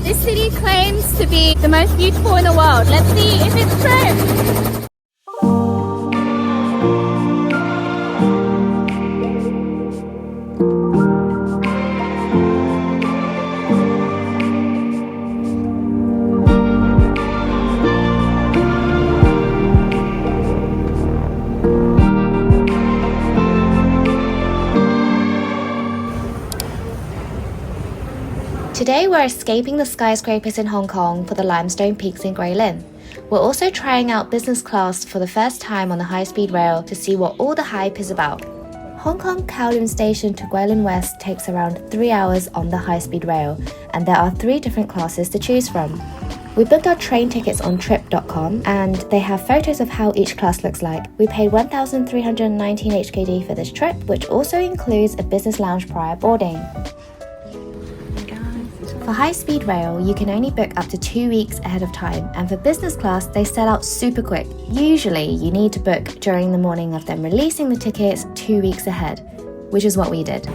This city claims to be the most beautiful in the world. Let's see if it's true. Today we're escaping the skyscrapers in Hong Kong for the limestone peaks in Guilin. We're also trying out business class for the first time on the high-speed rail to see what all the hype is about. Hong Kong Kowloon Station to Guilin West takes around 3 hours on the high-speed rail, and there are 3 different classes to choose from. We booked our train tickets on trip.com and they have photos of how each class looks like. We paid 1,319 HKD for this trip, which also includes a business lounge prior boarding. For high-speed rail, you can only book up to 2 weeks ahead of time, and for business class, they sell out super quick. Usually, you need to book during the morning of them releasing the tickets 2 weeks ahead, which is what we did.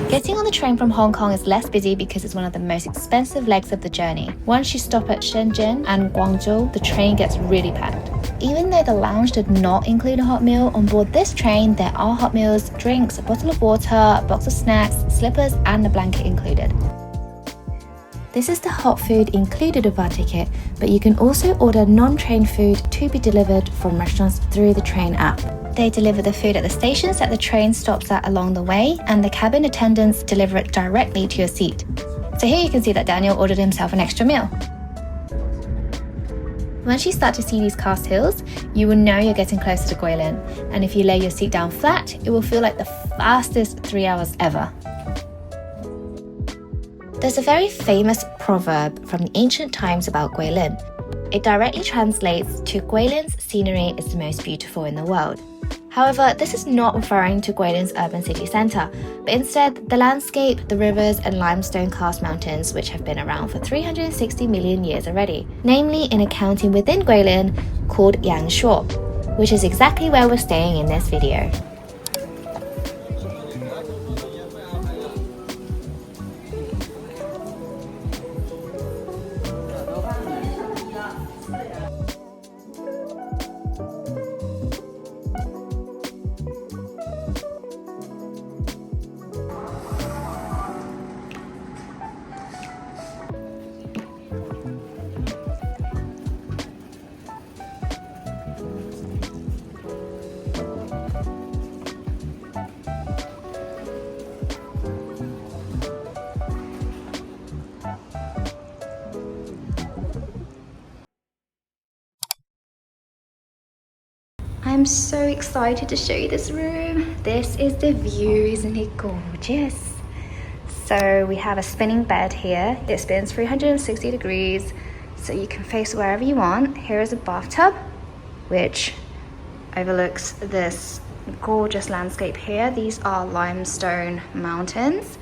Getting on the train from Hong Kong is less busy because it's one of the most expensive legs of the journey. Once you stop at Shenzhen and Guangzhou, the train gets really packed. Even though the lounge did not include a hot meal, on board this train there are hot meals, drinks, a bottle of water, a box of snacks, slippers and a blanket included. This is the hot food included with our ticket, but you can also order non-train food to be delivered from restaurants through the train app. They deliver the food at the stations that the train stops at along the way, and the cabin attendants deliver it directly to your seat. So here you can see that Daniel ordered himself an extra meal. Once you start to see these karst hills, you will know you're getting closer to Guilin, and if you lay your seat down flat, it will feel like the fastest 3 hours ever. There's a very famous proverb from the ancient times about Guilin. It directly translates to Guilin's scenery is the most beautiful in the world. However, this is not referring to Guilin's urban city centre, but instead the landscape, the rivers and limestone karst mountains which have been around for 360 million years already, namely in a county within Guilin called Yangshuo, which is exactly where we're staying in this video. I'm so excited to show you this room. This is the view, isn't it gorgeous? So we have a spinning bed here. It spins 360 degrees, so you can face wherever you want. Here is a bathtub, which overlooks this gorgeous landscape here. These are limestone mountains.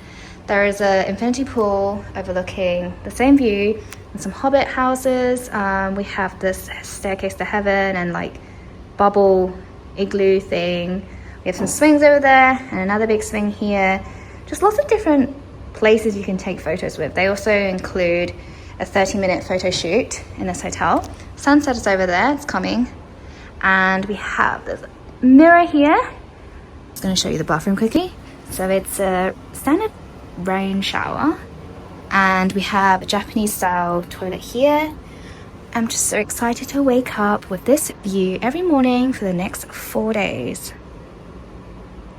There is an infinity pool overlooking the same view and some hobbit houses. We have this staircase to heaven and like bubble igloo thing. We have some swings over there and another big swing here. Just lots of different places you can take photos with. They also include a 30-minute photo shoot in this hotel. Sunset is over there, it's coming. And we have this mirror here. I'm just going to show you the bathroom quickly. So it's a standard rain shower, and we have a Japanese style toilet here. I'm just so excited to wake up with this view every morning for the next 4 days.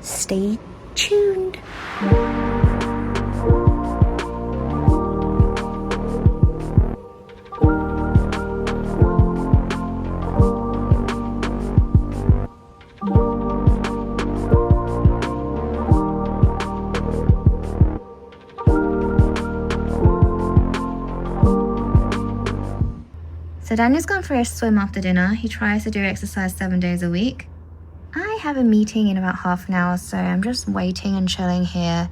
Stay tuned. So Daniel's gone for a swim after dinner. He tries to do exercise 7 days a week. I have a meeting in about half an hour, so I'm just waiting and chilling here.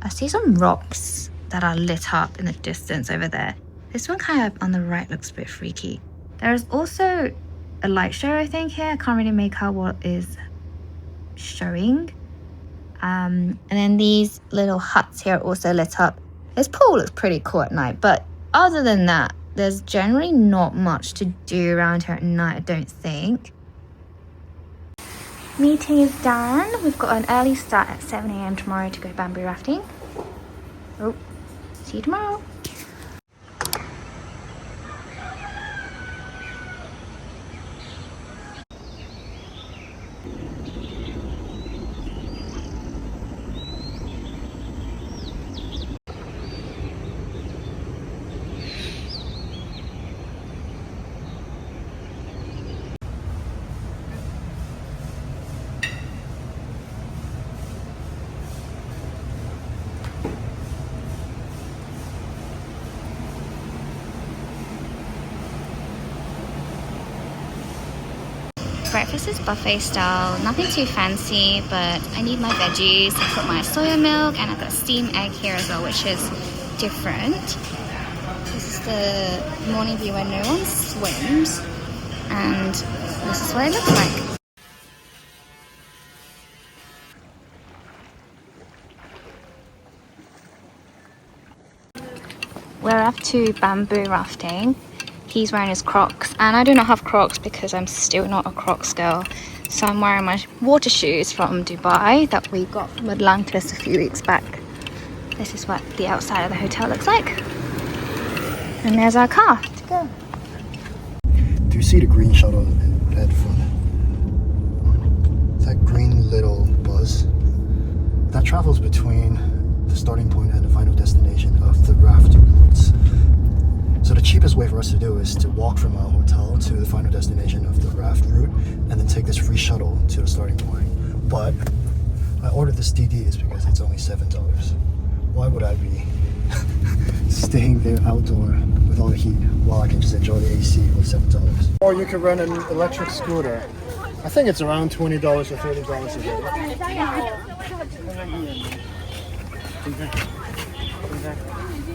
I see some rocks that are lit up in the distance over there. This one kind of on the right looks a bit freaky. There's also a light show, I think, here. I can't really make out what is showing. And then these little huts here are also lit up. This pool looks pretty cool at night, but other than that, there's generally not much to do around here at night, I don't think. Meeting is done. We've got an early start at 7 a.m. tomorrow to go bamboo rafting. Oh, see you tomorrow. Breakfast is buffet style, nothing too fancy, but I need my veggies. I put my soya milk and I've got a steamed egg here as well, which is different. This is the morning view where no one swims, and this is what it looks like. We're off to bamboo rafting. He's wearing his Crocs, and I do not have Crocs because I'm still not a Crocs girl. So I'm wearing my water shoes from Dubai that we got from Atlantis a few weeks back. This is what the outside of the hotel looks like. And there's our car to go. Do you see the green shuttle in front? That green little bus that travels between the starting point and the final destination of the raft routes. So the cheapest way for us to do is to walk from our hotel to the final destination of the raft route and then take this free shuttle to the starting point. But I ordered this DDs because it's only $7. Why would I be staying there outdoor with all the heat while I can just enjoy the AC with $7? Or you could rent an electric scooter. I think it's around $20 or $30 a day.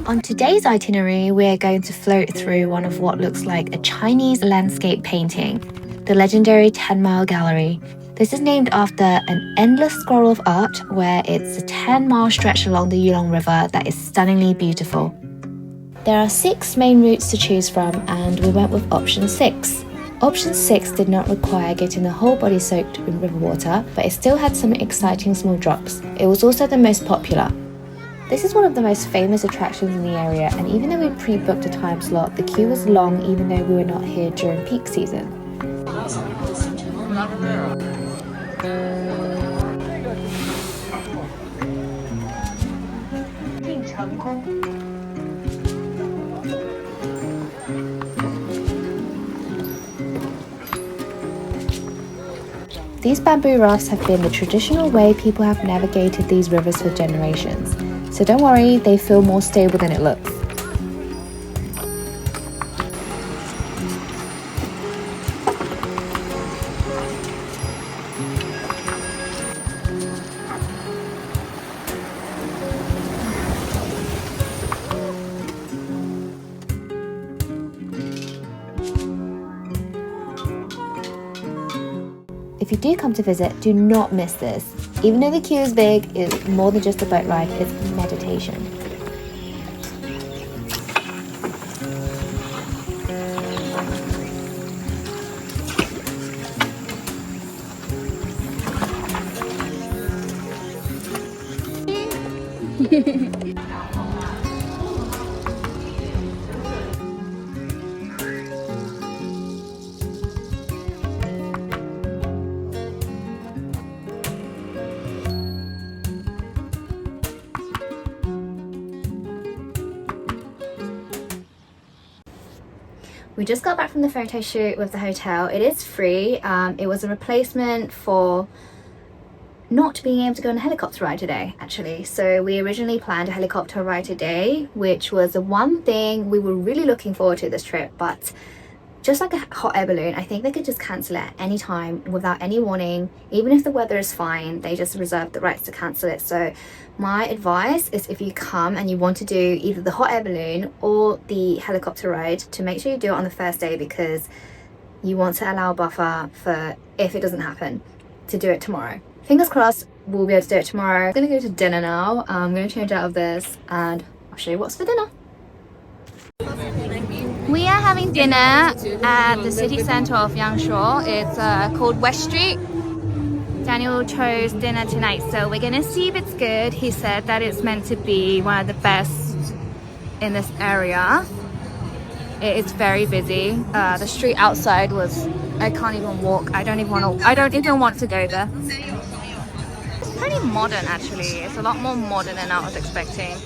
On today's itinerary, we are going to float through one of what looks like a Chinese landscape painting, the legendary 10-mile gallery. This is named after an endless scroll of art where it's a 10-mile stretch along the Yulong River that is stunningly beautiful. There are 6 main routes to choose from, and we went with option 6. Option 6 did not require getting the whole body soaked in river water, but it still had some exciting small drops. It was also the most popular. This is one of the most famous attractions in the area, and even though we pre-booked a time slot, the queue was long even though we were not here during peak season. These bamboo rafts have been the traditional way people have navigated these rivers for generations. So don't worry, they feel more stable than it looks. If you do come to visit, do not miss this. Even though the queue is big, it's more than just a boat ride, it's meditation. We just got back from the photo shoot with the hotel. It is free. It was a replacement for not being able to go on a helicopter ride today, actually. So we originally planned a helicopter ride today, which was the one thing we were really looking forward to this trip, but just like a hot air balloon, I think they could just cancel it at any time without any warning. Even if the weather is fine, they just reserve the rights to cancel it. So my advice is, if you come and you want to do either the hot air balloon or the helicopter ride, to make sure you do it on the first day, because you want to allow a buffer for if it doesn't happen, to do it tomorrow. fingers crossed we'll be able to do it tomorrow. I'm gonna go to dinner now. I'm gonna change out of this and I'll show you what's for dinner. We are having dinner at the city center of Yangshuo. It's called West Street. Daniel chose dinner tonight, so we're gonna see if it's good. He said that it's meant to be one of the best in this area. It is very busy. The street outside was, I can't even walk. I don't even want to go there. It's pretty modern actually. It's a lot more modern than I was expecting.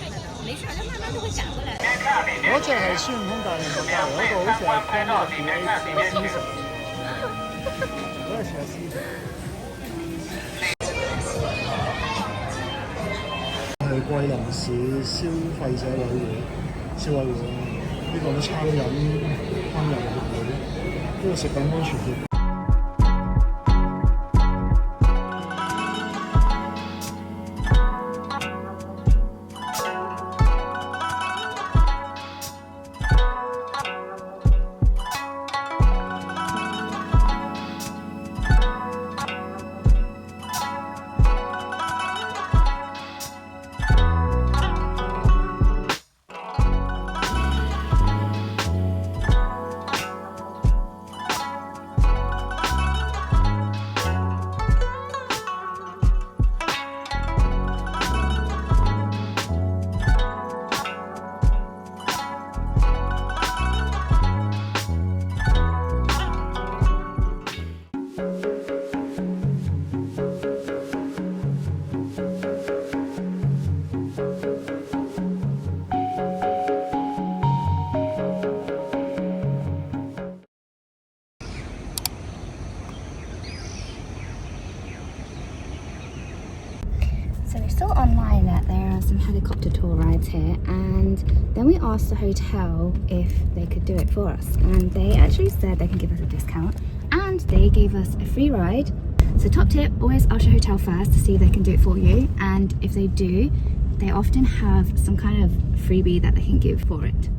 So we saw online that there are some helicopter tour rides here, and then we asked the hotel if they could do it for us, and they actually said they can give us a discount and they gave us a free ride. So top tip, always ask your hotel first to see if they can do it for you, and if they do, they often have some kind of freebie that they can give for it.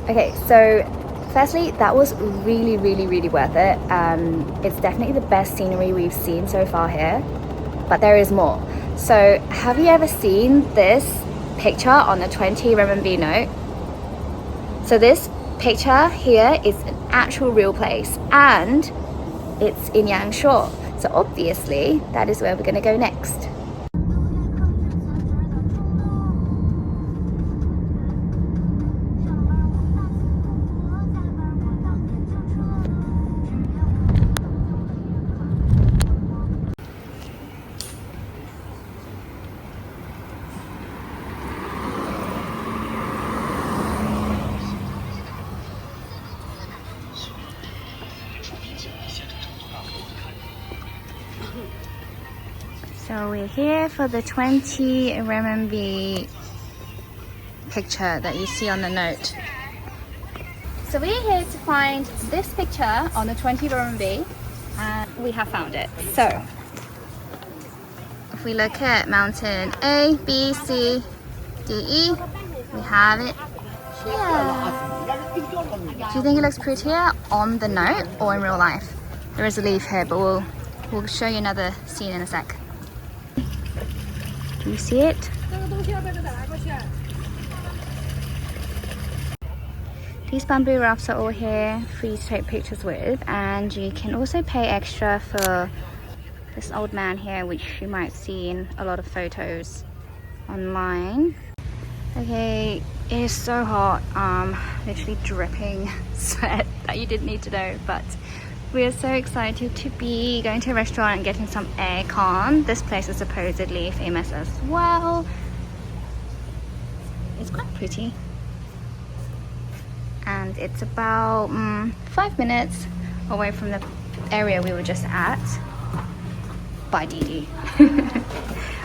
Okay, so firstly, that was really worth it. It's definitely the best scenery we've seen so far here, but there is more. So have you ever seen this picture on the 20 RMB note? So this picture here is an actual real place, and it's in Yangshuo. So obviously that is where we're gonna go next. So we're here for the 20 RMB picture that you see on the note. So we're here to find this picture on the 20 RMB, and we have found it. So if we look at mountain A, B, C, D, E, we have it here. Do you think it looks prettier on the note or in real life? There is a leaf here, but we'll show you another scene in a sec. Do you see it? These bamboo rafts are all here for you to take pictures with, and you can also pay extra for this old man here, which you might see in a lot of photos online. Okay, it is so hot, literally dripping sweat that you didn't need to know, but we are so excited to be going to a restaurant and getting some aircon. This place is supposedly famous as well. It's quite pretty. And it's about 5 minutes away from the area we were just at by Didi.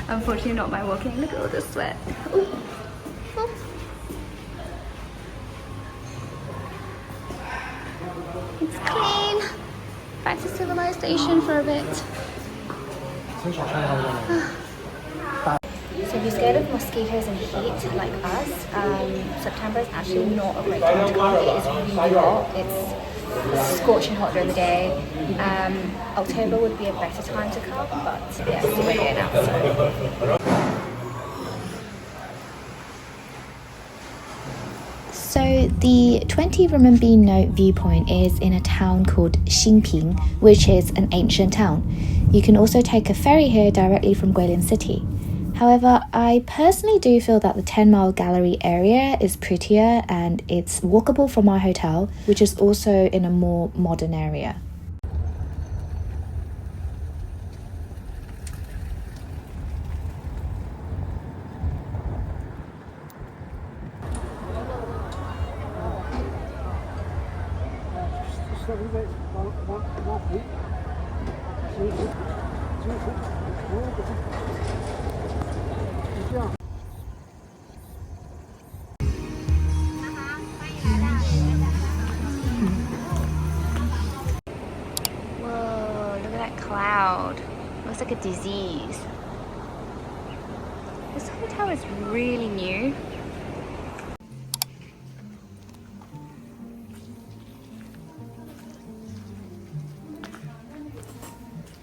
Unfortunately not by walking. Look at all this sweat. Ooh. Ooh. It's clean. Back to civilization for a bit. So if you're scared of mosquitoes and heat like us, September is actually not a great time to come. It is really hot. It's scorching hot during the day. October would be a better time to come, but yeah, we're here now. So the 20 renminbi note viewpoint is in a town called Xinping, which is an ancient town. You can also take a ferry here directly from Guilin city. However, I personally do feel that the 10-mile gallery area is prettier and it's walkable from our hotel, which is also in a more modern area. Whoa, look at that cloud. Looks like a disease. This hotel is really new.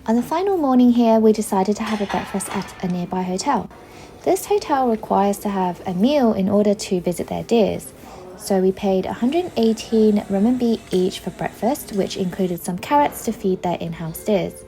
On the final morning here, we decided to have a breakfast at a nearby hotel. This hotel requires to have a meal in order to visit their deers. So we paid 118 renminbi each for breakfast, which included some carrots to feed their in-house deers.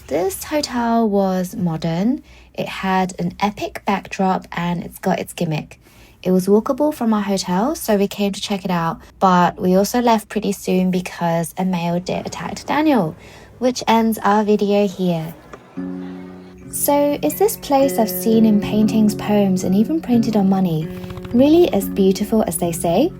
This hotel was modern, it had an epic backdrop, and it's got its gimmick. It was walkable from our hotel, so we came to check it out, but we also left pretty soon because a male deer attacked Daniel, which ends our video here. So is this place I've seen in paintings, poems, and even printed on money really as beautiful as they say?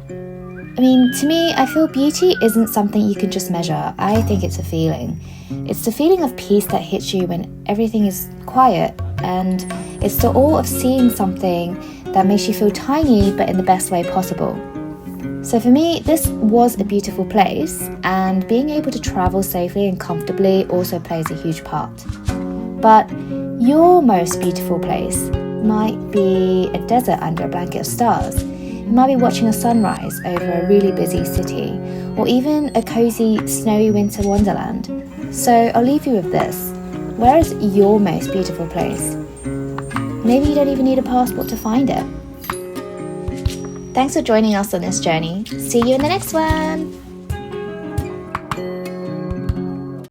I mean, to me, I feel beauty isn't something you can just measure. I think it's a feeling. It's the feeling of peace that hits you when everything is quiet, and it's the awe of seeing something that makes you feel tiny but in the best way possible. So for me, this was a beautiful place, and being able to travel safely and comfortably also plays a huge part. But your most beautiful place might be a desert under a blanket of stars. You might be watching a sunrise over a really busy city, or even a cozy, snowy winter wonderland. So I'll leave you with this. Where is your most beautiful place? Maybe you don't even need a passport to find it. Thanks for joining us on this journey. See you in the next one!